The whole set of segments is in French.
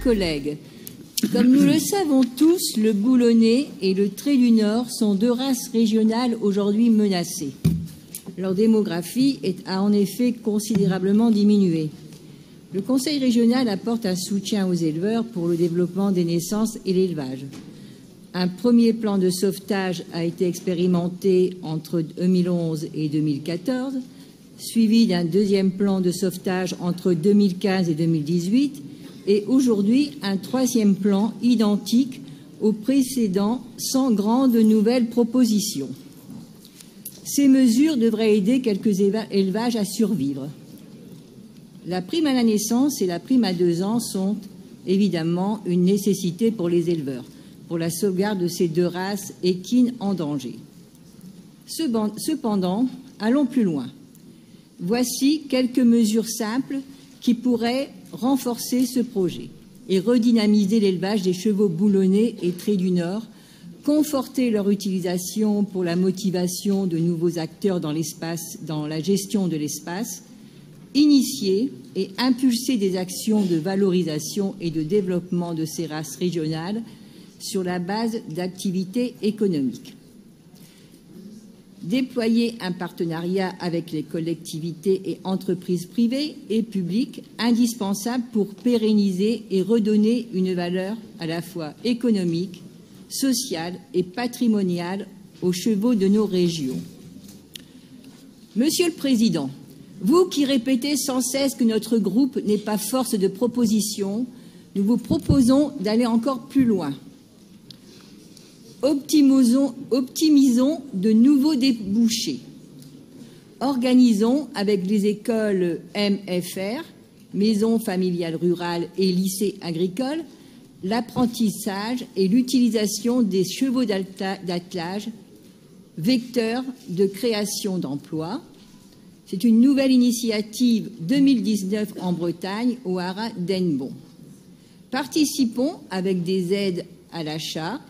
collègues, comme nous le savons tous, le boulonnais et le trait du Nord sont deux races régionales aujourd'hui menacées. Leur démographie a en effet considérablement diminué. Le Conseil régional apporte un soutien aux éleveurs pour le développement des naissances et l'élevage. Un premier plan de sauvetage a été expérimenté entre 2011 et 2014, suivi d'un deuxième plan de sauvetage entre 2015 et 2018, et aujourd'hui un troisième plan identique au précédent sans grande nouvelle proposition. Ces mesures devraient aider quelques élevages à survivre. La prime à la naissance et la prime à 2 ans sont évidemment une nécessité pour les éleveurs, pour la sauvegarde de ces deux races équines en danger. Cependant, allons plus loin. Voici quelques mesures simples qui pourraient renforcer ce projet et redynamiser l'élevage des chevaux boulonnais et traits du Nord, conforter leur utilisation pour la motivation de nouveaux acteurs dans l'espace, dans la gestion de l'espace, initier et impulser des actions de valorisation et de développement de ces races régionales sur la base d'activités économiques. Déployer un partenariat avec les collectivités et entreprises privées et publiques indispensable pour pérenniser et redonner une valeur à la fois économique, sociale et patrimoniale aux chevaux de nos régions. Monsieur le Président, vous qui répétez sans cesse que notre groupe n'est pas force de proposition, nous vous proposons d'aller encore plus loin. Optimisons de nouveaux débouchés. Organisons avec les écoles MFR, Maisons familiales rurales et lycées agricoles, l'apprentissage et l'utilisation des chevaux d'attelage, vecteurs de création d'emplois. C'est une nouvelle initiative 2019 en Bretagne, au haras d'Hennebont. Participons avec des aides à l'achat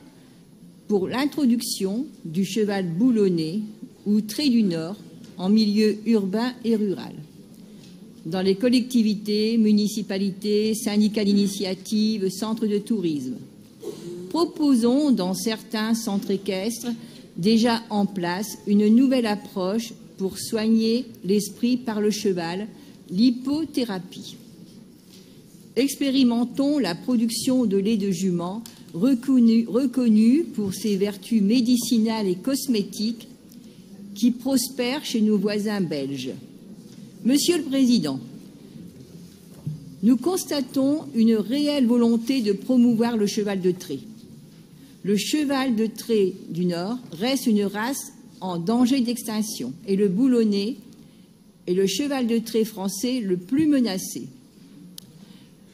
pour l'introduction du cheval boulonnais ou trait du Nord en milieu urbain et rural. Dans les collectivités, municipalités, syndicats d'initiative, centres de tourisme. Proposons dans certains centres équestres déjà en place une nouvelle approche pour soigner l'esprit par le cheval, l'hypothérapie. Expérimentons la production de lait de jument reconnu pour ses vertus médicinales et cosmétiques qui prospèrent chez nos voisins belges. Monsieur le Président, nous constatons une réelle volonté de promouvoir le cheval de trait. Le cheval de trait du Nord reste une race en danger d'extinction et le boulonnais est le cheval de trait français le plus menacé.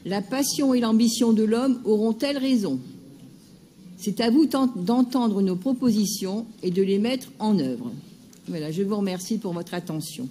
La passion et l'ambition de l'homme auront-elles raison? C'est à vous d'entendre nos propositions et de les mettre en œuvre. Voilà, je vous remercie pour votre attention.